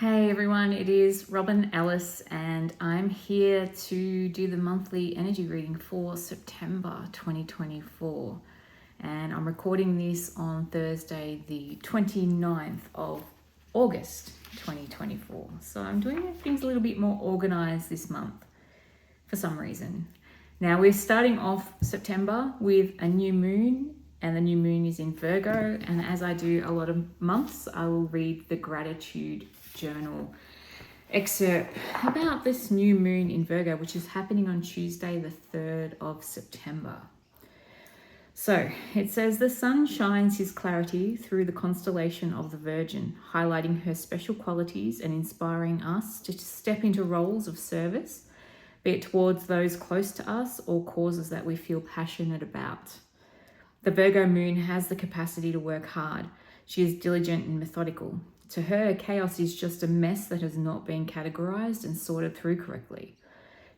Hey everyone, it is Robin Ellis and I'm here to do the monthly energy reading for September 2024. And I'm recording this on Thursday, the 29th of August 2024. So I'm doing things a little bit more organized this month for some reason. Now we're starting off September with a new moon, and the new moon is in Virgo. And as I do a lot of months, I will read the gratitude journal excerpt about this new moon in Virgo, which is happening on Tuesday, the 3rd of September. So it says, the sun shines his clarity through the constellation of the Virgin, highlighting her special qualities and inspiring us to step into roles of service, be it towards those close to us or causes that we feel passionate about. The Virgo moon has the capacity to work hard. She is diligent and methodical. To her, chaos is just a mess that has not been categorized and sorted through correctly.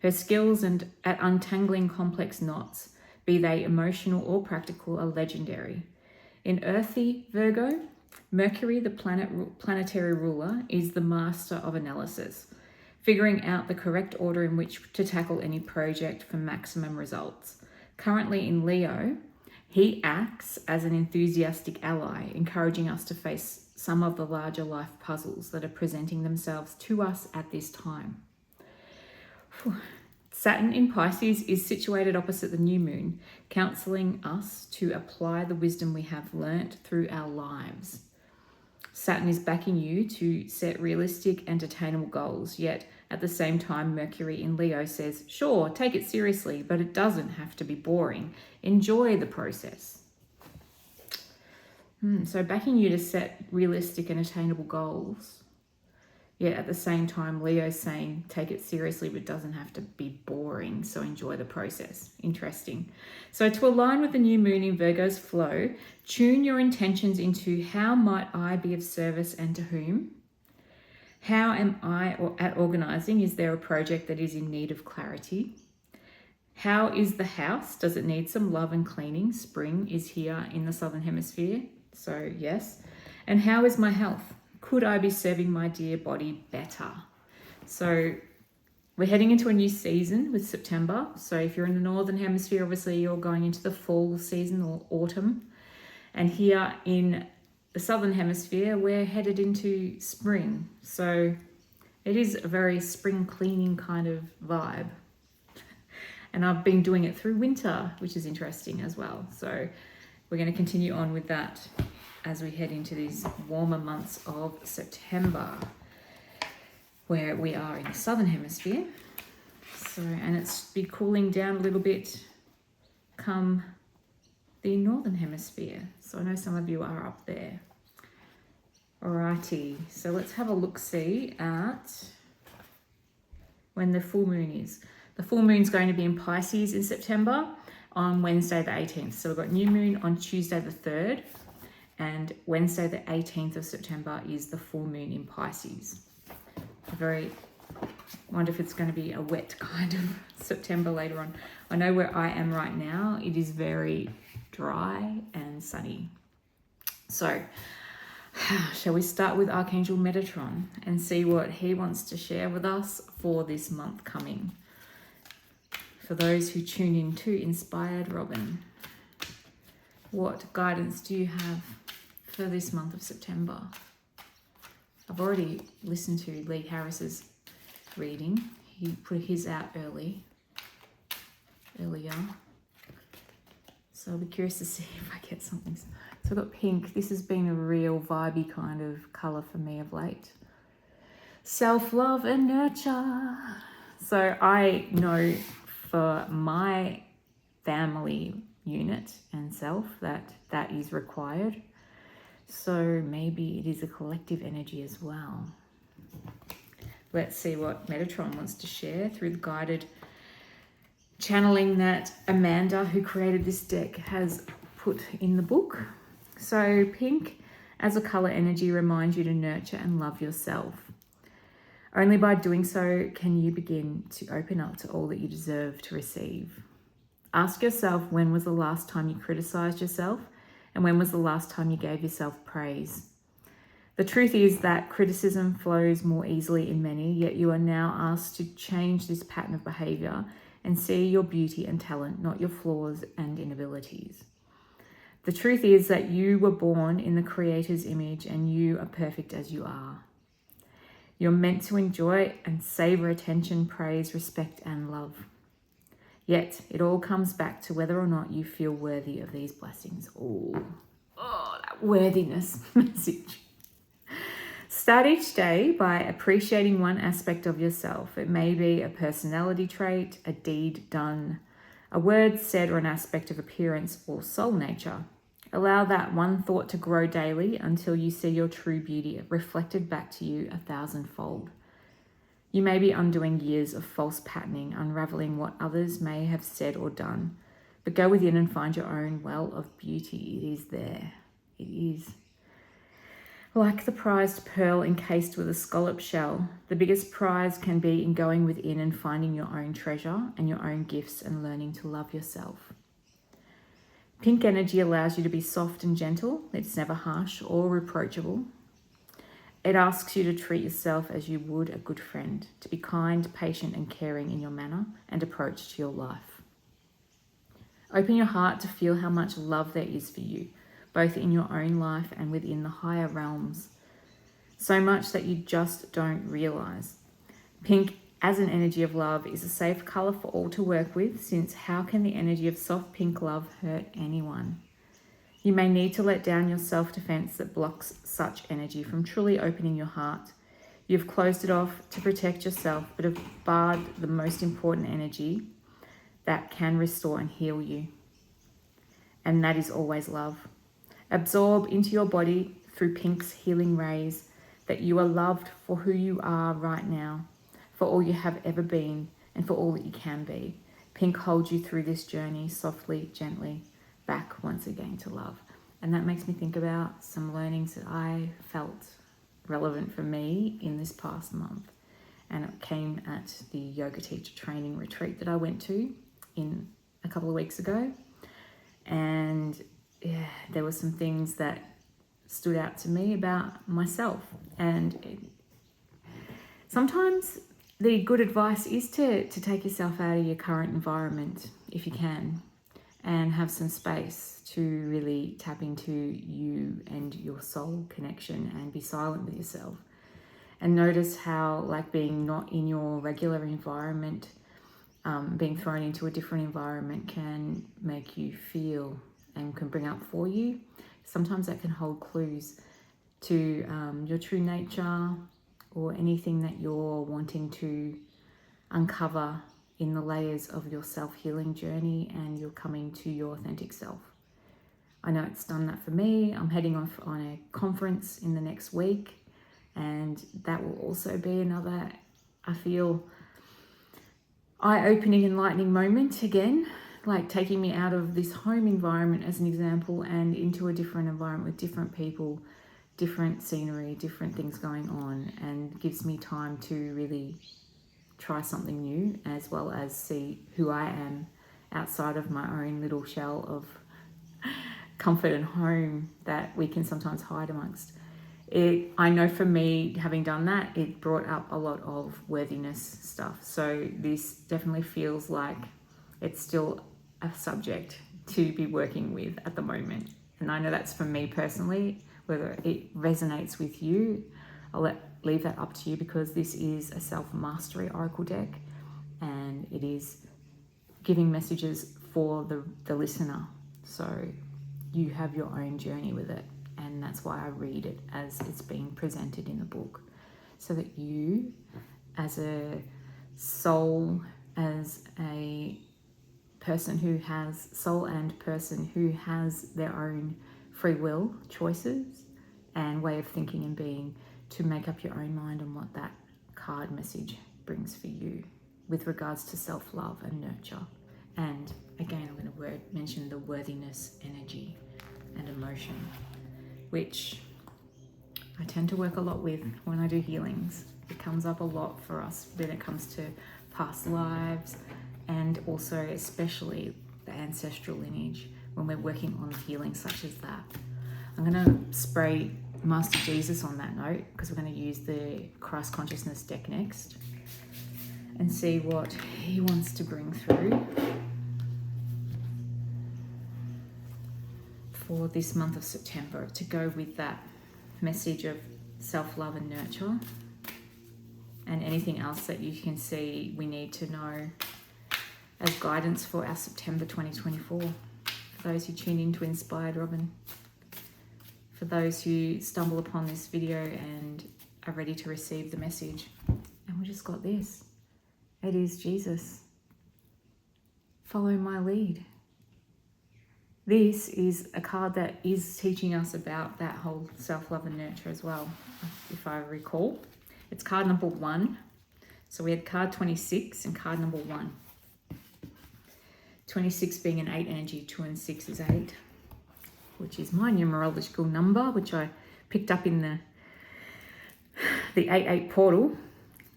Her skills at untangling complex knots, be they emotional or practical, are legendary. In earthy Virgo, Mercury, the planetary ruler, is the master of analysis, figuring out the correct order in which to tackle any project for maximum results. Currently in Leo, he acts as an enthusiastic ally, encouraging us to face some of the larger life puzzles that are presenting themselves to us at this time. Saturn in Pisces is situated opposite the new moon, counseling us to apply the wisdom we have learnt through our lives. Saturn is backing you to set realistic and attainable goals, yet at the same time, Mercury in Leo says, sure, take it seriously, but it doesn't have to be boring. Enjoy the process. So backing you to set realistic and attainable goals, yet at the same time, Leo's saying, take it seriously, but it doesn't have to be boring, so enjoy the process. Interesting. So to align with the new moon in Virgo's flow, tune your intentions into how might I be of service and to whom? How am I at organising? Is there a project that is in need of clarity? How is the house? Does it need some love and cleaning? Spring is here in the Southern Hemisphere, so yes. And how is my health? Could I be serving my dear body better? So we're heading into a new season with September. So if you're in the Northern Hemisphere, obviously you're going into the fall season or autumn. And here in the Southern Hemisphere, we're headed into spring. So it is a very spring cleaning kind of vibe. And I've been doing it through winter, which is interesting as well. So we're going to continue on with that as we head into these warmer months of September, where we are in the Southern Hemisphere. So, and it's be cooling down a little bit come the Northern Hemisphere. So I know some of you are up there. Alrighty, so let's have a look-see at when the full moon is. The full moon's going to be in Pisces in September on Wednesday the 18th. So we've got new moon on Tuesday the 3rd, and Wednesday the 18th of September is the full moon in Pisces. I wonder if it's going to be a wet kind of September later on. I know where I am right now, it is very dry and sunny. So shall we start with Archangel Metatron and see what he wants to share with us for this month coming? For those who tune in to Inspired Robin, what guidance do you have for this month of September? I've already listened to Lee Harris's reading. He put his out earlier. So I'll be curious to see if I get something. So I've got pink. This has been a real vibey kind of colour for me of late. Self-love and nurture. So I know for my family unit and self that is required. So maybe it is a collective energy as well. Let's see what Metatron wants to share through the guided channeling that Amanda, who created this deck, has put in the book. So pink as a colour energy reminds you to nurture and love yourself. Only by doing so can you begin to open up to all that you deserve to receive. Ask yourself, when was the last time you criticised yourself? And when was the last time you gave yourself praise? The truth is that criticism flows more easily in many, yet you are now asked to change this pattern of behavior and see your beauty and talent, not your flaws and inabilities. The truth is that you were born in the Creator's image and you are perfect as you are. You're meant to enjoy and savor attention, praise, respect, and love. Yet it all comes back to whether or not you feel worthy of these blessings. Oh, that worthiness message. Start each day by appreciating one aspect of yourself. It may be a personality trait, a deed done, a word said, or an aspect of appearance or soul nature. Allow that one thought to grow daily until you see your true beauty reflected back to you 1,000-fold. You may be undoing years of false patterning, unraveling what others may have said or done, but go within and find your own well of beauty. It is there. It is. Like the prized pearl encased with a scallop shell, the biggest prize can be in going within and finding your own treasure and your own gifts and learning to love yourself. Pink energy allows you to be soft and gentle. It's never harsh or reproachable. It asks you to treat yourself as you would a good friend, to be kind, patient, and caring in your manner and approach to your life. Open your heart to feel how much love there is for you, both in your own life and within the higher realms. So much that you just don't realize. Pink, as an energy of love, is a safe color for all to work with, since how can the energy of soft pink love hurt anyone? You may need to let down your self-defense that blocks such energy from truly opening your heart. You've closed it off to protect yourself, but have barred the most important energy that can restore and heal you. And that is always love. Absorb into your body through Pink's healing rays that you are loved for who you are right now, for all you have ever been, and for all that you can be. Pink holds you through this journey softly, gently, back once again to love. And that makes me think about some learnings that I felt relevant for me in this past month. And it came at the yoga teacher training retreat that I went to in a couple of weeks ago. And yeah, there were some things that stood out to me about myself. And sometimes the good advice is to take yourself out of your current environment if you can, and have some space to really tap into you and your soul connection and be silent with yourself. And notice how, like, being not in your regular environment, being thrown into a different environment can make you feel and can bring up for you. Sometimes that can hold clues to your true nature or anything that you're wanting to uncover in the layers of your self-healing journey, and you're coming to your authentic self. I know it's done that for me. I'm heading off on a conference in the next week, and that will also be another, I feel, eye-opening, enlightening moment again, like taking me out of this home environment as an example and into a different environment with different people, different scenery, different things going on, and gives me time to really try something new, as well as see who I am outside of my own little shell of comfort and home that we can sometimes hide amongst. I know for me, having done that, it brought up a lot of worthiness stuff. So this definitely feels like it's still a subject to be working with at the moment. And I know that's for me personally. Whether it resonates with you, I'll leave that up to you, because this is a self-mastery oracle deck, and it is giving messages for the listener. So you have your own journey with it, and that's why I read it as it's being presented in the book, so that you, as a soul, as a person who has soul and person who has their own free will, choices, and way of thinking and being, to make up your own mind on what that card message brings for you with regards to self-love and nurture. And again, I'm going to mention the worthiness, energy, and emotion, which I tend to work a lot with when I do healings. It comes up a lot for us when it comes to past lives, and also especially the ancestral lineage when we're working on healing such as that. I'm going to spray Master Jesus on that note, because we're going to use the Christ Consciousness deck next and see what he wants to bring through for this month of September to go with that message of self-love and nurture, and anything else that you can see we need to know as guidance for our September 2024. For those who tune in to Inspired Robin, for those who stumble upon this video and are ready to receive the message. And we just got this. It is Jesus. Follow my lead. This is a card that is teaching us about that whole self-love and nurture as well, if I recall. It's card number 1. So we had card 26 and card number 1. 26 being an 8 energy, 2 and 6 is 8, which is my numerological number, which I picked up in the 8-8 portal,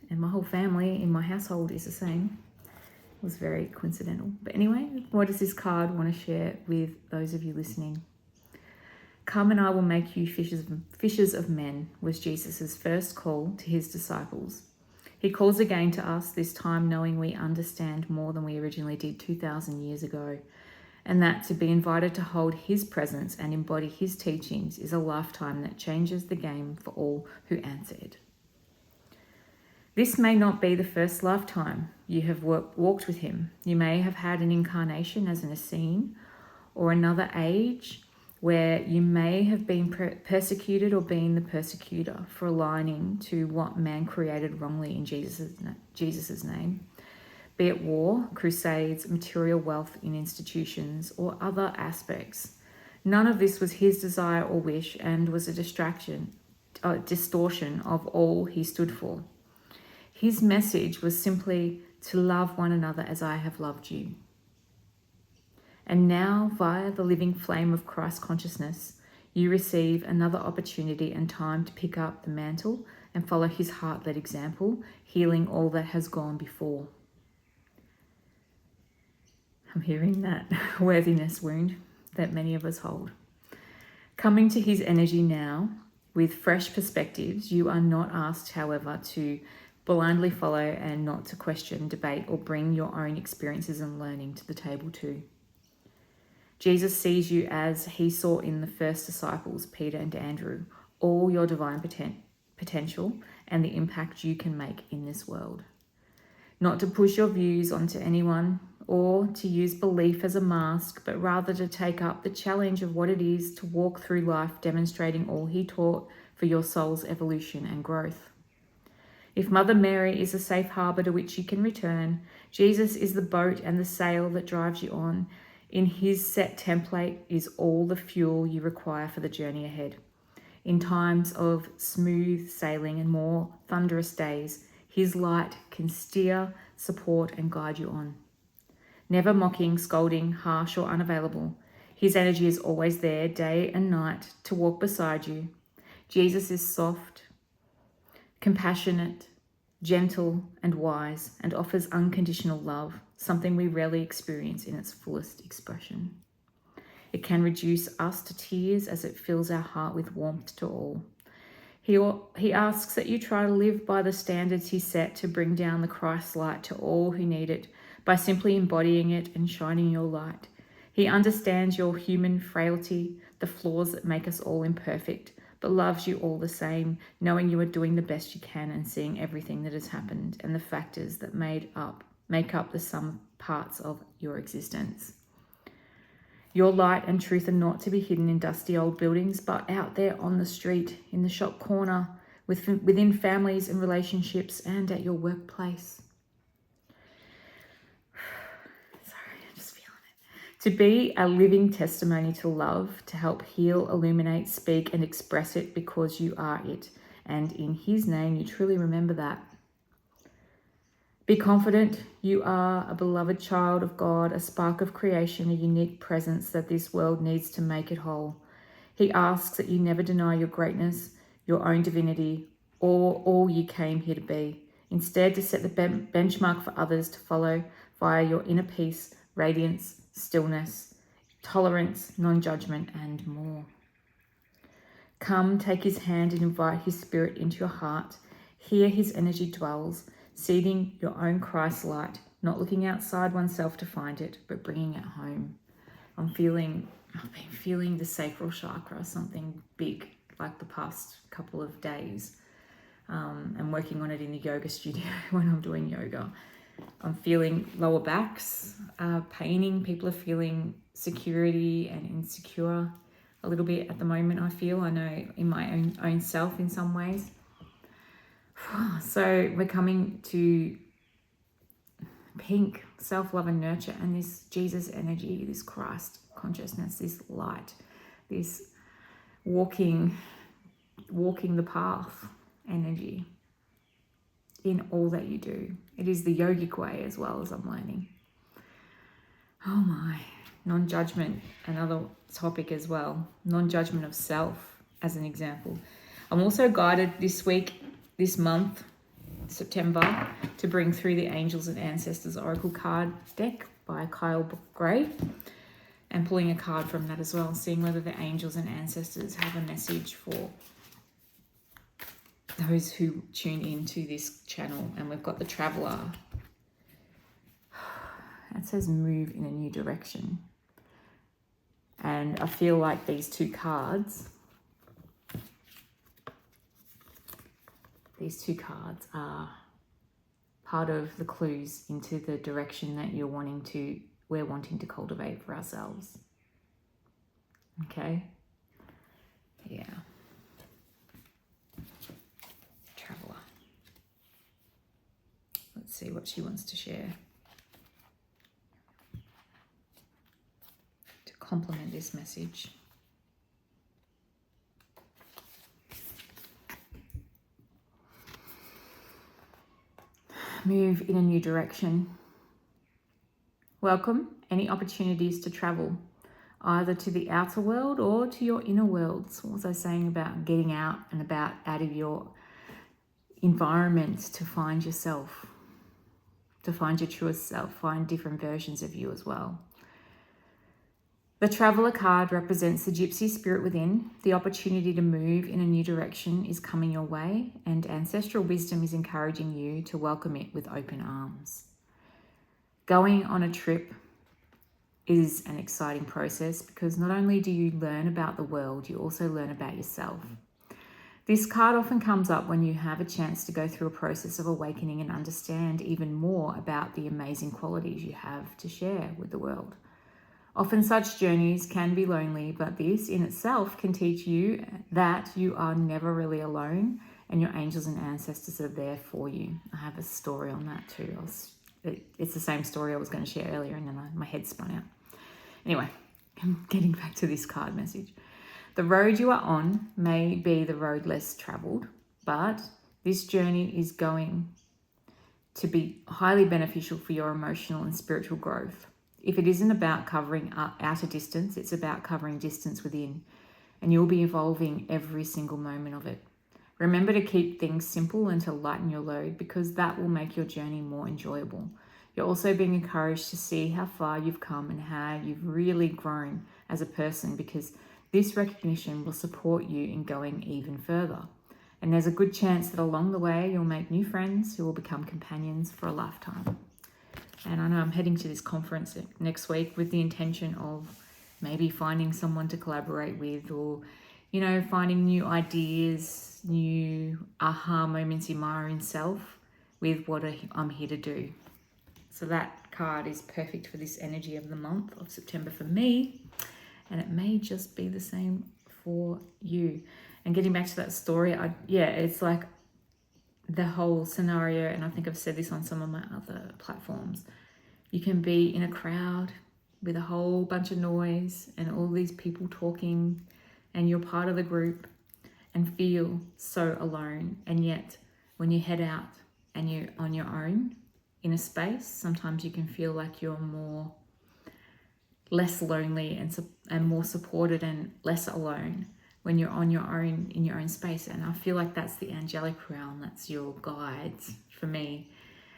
and my whole family in my household is the same. It was very coincidental. But anyway, what does this card want to share with those of you listening? Come and I will make you fishers of men was Jesus' first call to his disciples. He calls again to us, this time knowing we understand more than we originally did 2,000 years ago, and that to be invited to hold his presence and embody his teachings is a lifetime that changes the game for all who answer it. This may not be the first lifetime you have walked with him. You may have had an incarnation as an Essene, or another age where you may have been persecuted or been the persecutor for aligning to what man created wrongly in Jesus' name, be it war, crusades, material wealth in institutions, or other aspects. None of this was his desire or wish, and was a distortion of all he stood for. His message was simply to love one another as I have loved you. And now, via the living flame of Christ consciousness, you receive another opportunity and time to pick up the mantle and follow his heart-led example, healing all that has gone before. I'm hearing that worthiness wound that many of us hold. Coming to his energy now with fresh perspectives, you are not asked, however, to blindly follow and not to question, debate, or bring your own experiences and learning to the table too. Jesus sees you as he saw in the first disciples, Peter and Andrew, all your divine potential and the impact you can make in this world. Not to push your views onto anyone or to use belief as a mask, but rather to take up the challenge of what it is to walk through life demonstrating all he taught for your soul's evolution and growth. If Mother Mary is a safe harbour to which you can return, Jesus is the boat and the sail that drives you on. In his set template is all the fuel you require for the journey ahead. In times of smooth sailing and more thunderous days, his light can steer, support, and guide you on. Never mocking, scolding, harsh, or unavailable, his energy is always there, day and night, to walk beside you. Jesus is soft, compassionate, gentle, and wise, and offers unconditional love, something we rarely experience in its fullest expression. It can reduce us to tears as it fills our heart with warmth to all. He asks that you try to live by the standards he set to bring down the Christ light to all who need it by simply embodying it and shining your light. He understands your human frailty, the flaws that make us all imperfect, but loves you all the same, knowing you are doing the best you can and seeing everything that has happened and the factors that make up the sum parts of your existence. Your light and truth are not to be hidden in dusty old buildings, but out there on the street, in the shop corner, within families and relationships, and at your workplace. Sorry, I'm just feeling it. To be a living testimony to love, to help heal, illuminate, speak, and express it because you are it. And in his name, you truly remember that. Be confident you are a beloved child of God, a spark of creation, a unique presence that this world needs to make it whole. He asks that you never deny your greatness, your own divinity, or all you came here to be. Instead, to set the benchmark for others to follow via your inner peace, radiance, stillness, tolerance, non-judgment, and more. Come, take his hand and invite his spirit into your heart. Here his energy dwells, seeding your own Christ light, not looking outside oneself to find it, but bringing it home. I've been feeling the sacral chakra, something big, like the past couple of days. I'm working on it in the yoga studio when I'm doing yoga. I'm feeling lower backs paining. People are feeling security and insecure a little bit at the moment, I know in my own self in some ways. So we're coming to pink, self-love and nurture, and this Jesus energy, this Christ consciousness, this light, this walking the path energy in all that you do. It is the yogic way as well, as I'm learning. Oh my, non-judgment, another topic as well. Non-judgment of self, as an example. I'm also guided this month, September, to bring through the Angels and Ancestors Oracle card deck by Kyle Gray, and pulling a card from that as well, seeing whether the angels and ancestors have a message for those who tune into this channel. And we've got the Traveler. It says move in a new direction. And I feel like these two cards are part of the clues into the direction that we're wanting to cultivate for ourselves. Okay? Yeah. Traveler. Let's see what she wants to share to complement this message. Move in a new direction. Welcome any opportunities to travel, either to the outer world or to your inner world. So what was I saying about getting out and about out of your environment to find yourself, to find your truest self, find different versions of you as well. The Traveler card represents the gypsy spirit within. The opportunity to move in a new direction is coming your way, and ancestral wisdom is encouraging you to welcome it with open arms. Going on a trip is an exciting process because not only do you learn about the world, you also learn about yourself. This card often comes up when you have a chance to go through a process of awakening and understand even more about the amazing qualities you have to share with the world. Often such journeys can be lonely, but this in itself can teach you that you are never really alone and your angels and ancestors are there for you. I have a story on that too. It's the same story I was going to share earlier and then my head spun out. Anyway, I'm getting back to this card message. The road you are on may be the road less traveled, but this journey is going to be highly beneficial for your emotional and spiritual growth. If it isn't about covering outer distance, it's about covering distance within, and you'll be evolving every single moment of it. Remember to keep things simple and to lighten your load, because that will make your journey more enjoyable. You're also being encouraged to see how far you've come and how you've really grown as a person, because this recognition will support you in going even further. And there's a good chance that along the way you'll make new friends who will become companions for a lifetime. And I know I'm heading to this conference next week with the intention of maybe finding someone to collaborate with, or, you know, finding new ideas, new aha moments in my own self with what I'm here to do. So that card is perfect for this energy of the month of September for me, and it may just be the same for you. And getting back to that story, it's like the whole scenario, and I think I've said this on some of my other platforms. You can be in a crowd with a whole bunch of noise and all these people talking, and you're part of the group and feel so alone. And yet when you head out and you're on your own in a space, sometimes you can feel like you're less lonely and more supported and less alone when you're on your own in your own space. And I feel like that's the angelic realm, that's your guides for me,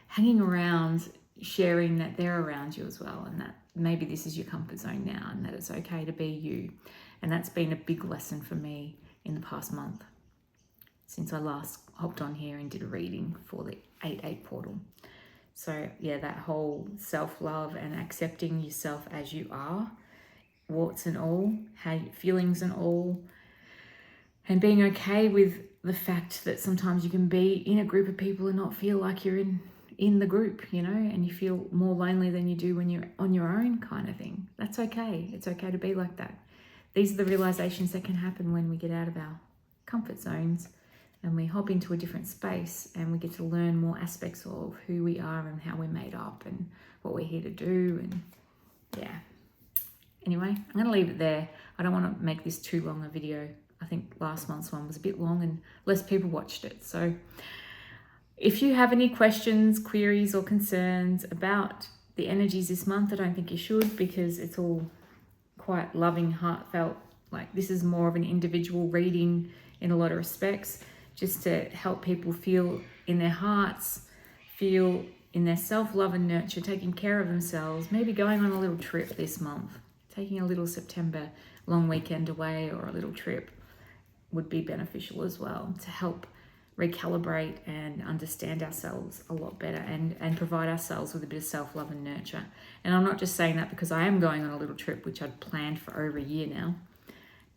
hanging around, sharing that they're around you as well, and that maybe this is your comfort zone now and that it's okay to be you. And that's been a big lesson for me in the past month since I last hopped on here and did a reading for the 8/8 portal. So yeah, that whole self-love and accepting yourself as you are, warts and all, feelings and all, and being okay with the fact that sometimes you can be in a group of people and not feel like you're in the group, you know, and you feel more lonely than you do when you're on your own, kind of thing. That's okay. It's okay to be like that. These are the realizations that can happen when we get out of our comfort zones and we hop into a different space and we get to learn more aspects of who we are and how we're made up and what we're here to do. And yeah. Anyway, I'm going to leave it there. I don't want to make this too long a video. I think last month's one was a bit long and less people watched it. So if you have any questions, queries or concerns about the energies this month, I don't think you should, because it's all quite loving, heartfelt. Like, this is more of an individual reading in a lot of respects, just to help people feel in their hearts, feel in their self-love and nurture, taking care of themselves, maybe going on a little trip this month, taking a little September long weekend away or a little trip would be beneficial as well, to help recalibrate and understand ourselves a lot better and provide ourselves with a bit of self-love and nurture. And I'm not just saying that because I am going on a little trip, which I'd planned for over a year now,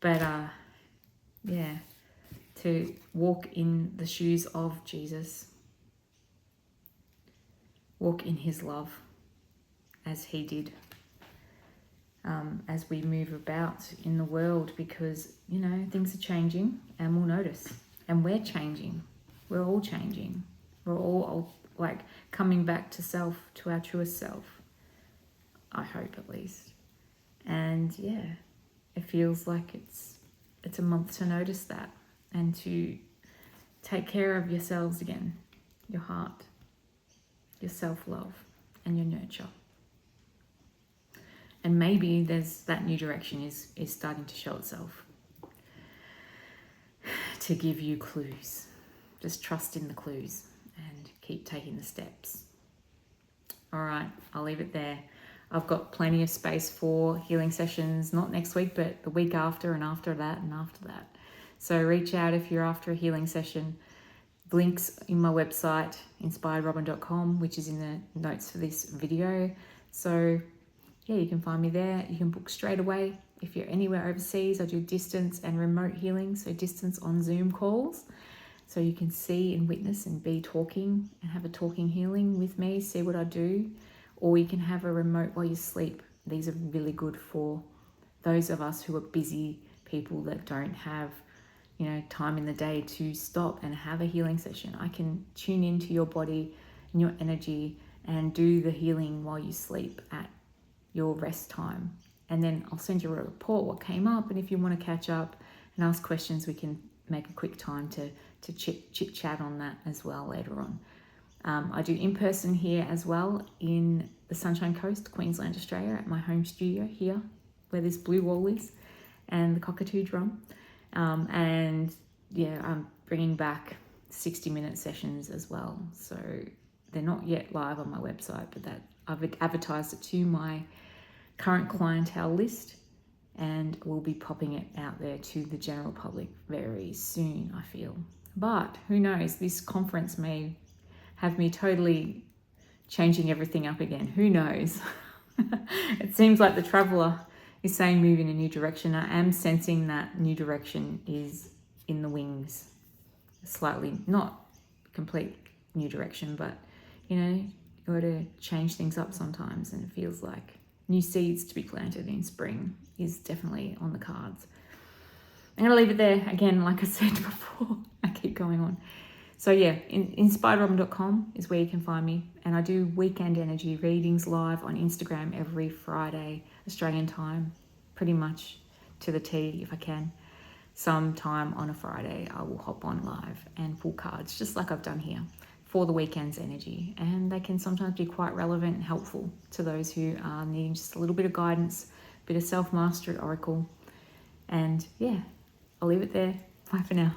but yeah, to walk in the shoes of Jesus, walk in his love as he did, as we move about in the world, because, you know, things are changing and we'll notice, and we're changing. We're all changing. We're all like coming back to self, to our truest self. I hope, at least. And yeah, it feels like it's a month to notice that and to take care of yourselves again, your heart, your self-love and your nurture. And maybe there's that new direction is starting to show itself, to give you clues. Just trust in the clues and keep taking the steps. All right, I'll leave it there. I've got plenty of space for healing sessions, not next week, but the week after and after that and after that. So reach out if you're after a healing session. Links in my website, inspiredrobin.com, which is in the notes for this video. So yeah, you can find me there. You can book straight away. If you're anywhere overseas, I do distance and remote healing, so distance on Zoom calls. So you can see and witness and be talking and have a talking healing with me, see what I do. Or you can have a remote while you sleep. These are really good for those of us who are busy people that don't have, you know, time in the day to stop and have a healing session. I can tune into your body and your energy and do the healing while you sleep at your rest time. And then I'll send you a report what came up, and if you want to catch up and ask questions, we can make a quick time to chit chat on that as well later on. I do in person here as well in the Sunshine Coast, Queensland, Australia, at my home studio here, where this blue wall is and the cockatoo drum. And yeah, I'm bringing back 60-minute sessions as well. So they're not yet live on my website, but that I've advertised it to my current clientele list, and we'll be popping it out there to the general public very soon, I feel. But who knows, this conference may have me totally changing everything up again. Who knows? It seems like the traveler is saying move in a new direction. I am sensing that new direction is in the wings. Slightly, not complete new direction, but you know, you got to change things up sometimes, and it feels like new seeds to be planted in spring is definitely on the cards. I'm going to leave it there. Again, like I said before, I keep going on. So yeah, inspiredrobin.com is where you can find me. And I do weekend energy readings live on Instagram every Friday, Australian time, pretty much to the T if I can. Sometime on a Friday, I will hop on live and pull cards, just like I've done here, for the weekend's energy. And they can sometimes be quite relevant and helpful to those who are needing just a little bit of guidance, a bit of self-mastery oracle. And yeah, I'll leave it there. Bye for now.